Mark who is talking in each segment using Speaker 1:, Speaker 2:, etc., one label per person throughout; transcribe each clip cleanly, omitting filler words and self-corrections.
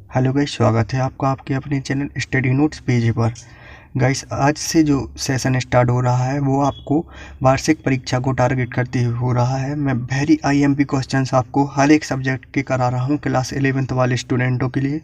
Speaker 1: Hello guys, स्वागत है आपका आपके अपने चैनल स्टडी नोट्स पेज पर। गाइस, आज से जो सेशन स्टार्ट हो रहा है वो आपको वार्षिक परीक्षा को टारगेट करते हुए हो रहा है। मैं वेरी आईएमपी क्वेश्चंस आपको हर एक सब्जेक्ट के करा रहा हूँ क्लास 11th वाले स्टूडेंटों के लिए।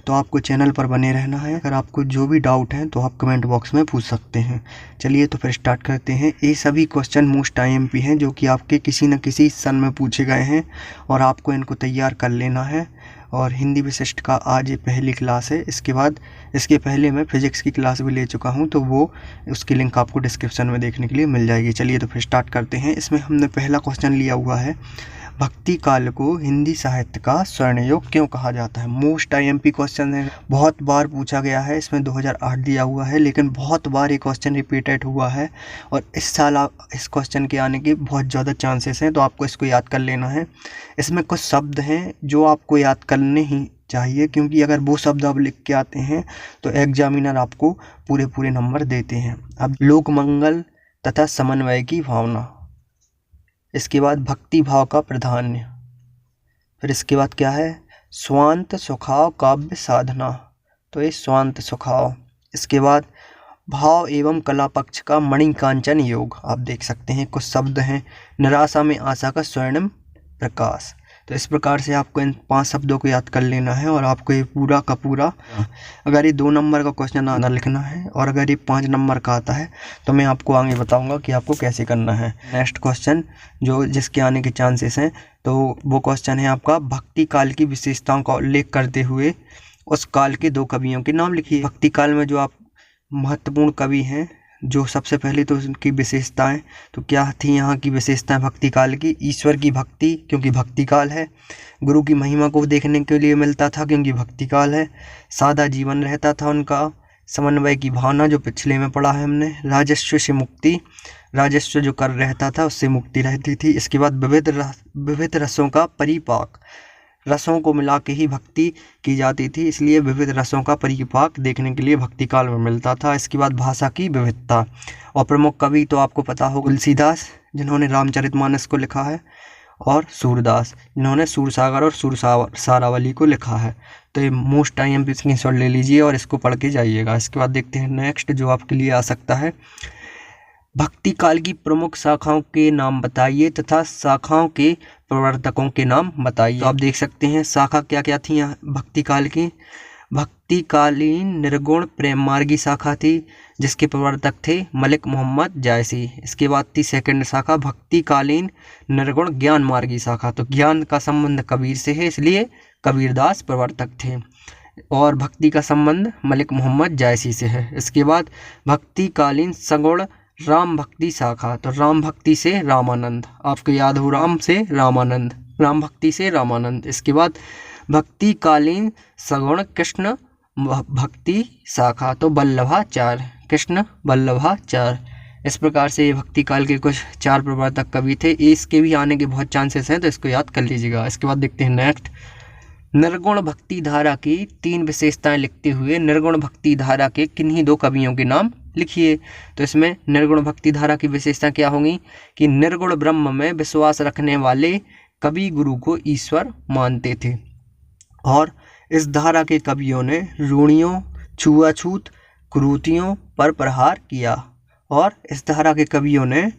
Speaker 1: तो आपको चैनल पर बने रहना है। अगर आपको जो भी डाउट है तो आप कमेंट बॉक्स में पूछ सकते हैं। चलिए तो फिर स्टार्ट करते हैं। ये सभी क्वेश्चन मोस्ट आईएमपी हैं जो कि आपके किसी न किसी सन में पूछे गए हैं और आपको इनको तैयार कर लेना है। और हिंदी विशिष्ट का आज ये पहली क्लास है। इसके पहले मैं फिजिक्स की क्लास भी ले चुका हूँ, तो वो उसकी लिंक आपको डिस्क्रिप्शन में देखने के लिए मिल जाएगी। चलिए तो फिर स्टार्ट करते हैं। इसमें हमने पहला क्वेश्चन लिया हुआ है, भक्ति काल को हिंदी साहित्य का स्वर्ण युग क्यों कहा जाता है। मोस्ट आईएमपी क्वेश्चन है, बहुत बार पूछा गया है। इसमें 2008 दिया हुआ है, लेकिन बहुत बार ये क्वेश्चन रिपीटेड हुआ है और इस साल इस क्वेश्चन के आने के बहुत ज़्यादा चांसेस हैं, तो आपको इसको याद कर लेना है। इसमें कुछ शब्द हैं जो आपको याद करने ही चाहिए, क्योंकि अगर वो शब्द आप लिख के आते हैं तो एग्जामिनर आपको पूरे नंबर देते हैं। अब लोक मंगल तथा समन्वय की भावना, इसके बाद भक्ति भाव का प्राधान्य, फिर इसके बाद क्या है, स्वांत सुखाव काव्य साधना, तो ये स्वांत सुखाव। इसके बाद भाव एवं कला पक्ष का मणिकांचन योग, आप देख सकते हैं कुछ शब्द हैं, निराशा में आशा का स्वर्णिम प्रकाश। तो इस प्रकार से आपको इन 5 शब्दों को याद कर लेना है और आपको ये पूरा का पूरा, अगर ये 2 नंबर का क्वेश्चन आना लिखना है और अगर ये 5 नंबर का आता है तो मैं आपको आगे बताऊंगा कि आपको कैसे करना है। नेक्स्ट क्वेश्चन जो जिसके आने के चांसेस हैं, तो वो क्वेश्चन है आपका, भक्ति काल की विशेषताओं का उल्लेख करते हुए उस काल के 2 कवियों के नाम लिखिए। भक्ति काल में जो आप महत्वपूर्ण कवि हैं, जो सबसे पहले तो उनकी विशेषताएं, तो क्या थी यहाँ की विशेषताएं भक्ति काल की। ईश्वर की भक्ति, क्योंकि भक्ति काल है। गुरु की महिमा को देखने के लिए मिलता था, क्योंकि भक्ति काल है। सादा जीवन रहता था उनका। समन्वय की भावना, जो पिछले में पढ़ा है हमने। राजस्व से मुक्ति, राजस्व जो कर रहता था उससे मुक्ति रहती थी। इसके बाद विविध रसों का परिपाक, रसों को मिला के ही भक्ति की जाती थी, इसलिए विविध रसों का परिपाक देखने के लिए भक्ति काल में मिलता था। इसके बाद भाषा की विविधता, और प्रमुख कवि तो आपको पता हो, तुलसीदास जिन्होंने रामचरितमानस को लिखा है, और सूरदास जिन्होंने सूरसागर और सारावली को लिखा है। तो ये मोस्ट आईएमपी स्क्रीनशॉट ले लीजिए और इसको पढ़ के जाइएगा। इसके बाद देखते हैं नेक्स्ट जो आपके लिए आ सकता है, भक्ति काल की प्रमुख शाखाओं के नाम बताइए तथा शाखाओं के प्रवर्तकों के नाम बताइए। तो आप देख सकते हैं शाखा क्या क्या थी यहाँ भक्ति काल की। भक्ति कालीन निर्गुण प्रेम मार्गी शाखा थी, जिसके प्रवर्तक थे मलिक मोहम्मद जायसी। इसके बाद थी सेकंड शाखा भक्ति कालीन निर्गुण ज्ञान मार्गी शाखा, तो ज्ञान का संबंध कबीर से है, इसलिए कबीरदास प्रवर्तक थे, और भक्ति का संबंध मलिक मोहम्मद जायसी से है। इसके बाद भक्ति कालीन सगुण राम भक्ति शाखा, तो राम भक्ति से रामानंद, आपको याद हो, राम से रामानंद, राम भक्ति से रामानंद। इसके बाद भक्ति कालीन सगुण कृष्ण भक्ति शाखा, तो वल्लभाचार्य, कृष्ण वल्लभाचार्य। इस प्रकार से ये भक्ति काल के कुछ 4 प्रवर्तक कवि थे। इसके भी आने के बहुत चांसेस हैं, तो इसको याद कर लीजिएगा। इसके बाद देखते हैं नेक्स्ट, निर्गुण भक्ति धारा की 3 विशेषताएं लिखते हुए निर्गुण भक्ति धारा के किन्हीं 2 कवियों के नाम लिखिए। तो इसमें निर्गुण भक्ति धारा की विशेषता क्या होंगी कि निर्गुण ब्रह्म में विश्वास रखने वाले कवि गुरु को ईश्वर मानते थे, और इस धारा के कवियों ने रूढ़ियों, छुआछूत, कुरीतियों पर प्रहार किया, और इस धारा के कवियों ने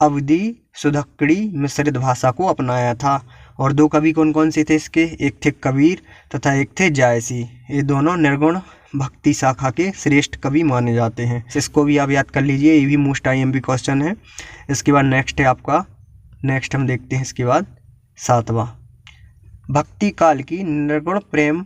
Speaker 1: अवधी सुधक्कड़ी मिश्रित भाषा को अपनाया था। और 2 कवि कौन कौन से थे इसके, एक थे कबीर तथा एक थे जायसी। ये दोनों निर्गुण भक्ति शाखा के श्रेष्ठ कवि माने जाते हैं। इसको भी आप याद कर लीजिए, ये भी मोस्ट आईएमपी क्वेश्चन है। इसके बाद नेक्स्ट है आपका, नेक्स्ट हम देखते हैं इसके बाद 7वां, भक्ति काल की निर्गुण प्रेम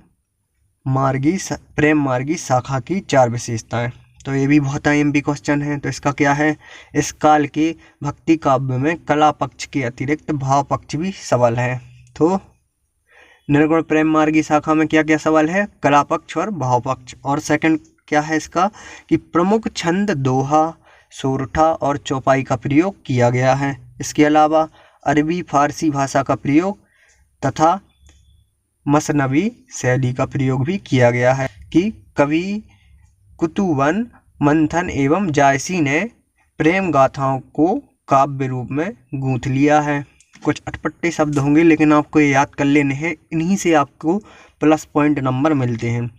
Speaker 1: मार्गी शाखा की 4 विशेषताएं। तो ये भी बहुत आईएमपी क्वेश्चन है। तो इसका क्या है, इस काल के भक्ति काव्य में कला पक्ष के अतिरिक्त भाव पक्ष भी सबल है। तो निर्गुण प्रेम मार्गी शाखा में क्या क्या सबल है, कला पक्ष और भाव पक्ष। और सेकंड क्या है इसका कि प्रमुख छंद दोहा, सोरठा और चौपाई का प्रयोग किया गया है। इसके अलावा अरबी फारसी भाषा का प्रयोग तथा मसनवी शैली का प्रयोग भी किया गया है, कि कवि कुतुबन मंथन एवं जायसी ने प्रेम गाथाओं को काव्य रूप में गूंथ लिया है। कुछ अटपटे शब्द होंगे, लेकिन आपको ये याद कर लेने हैं, इन्हीं से आपको प्लस पॉइंट नंबर मिलते हैं।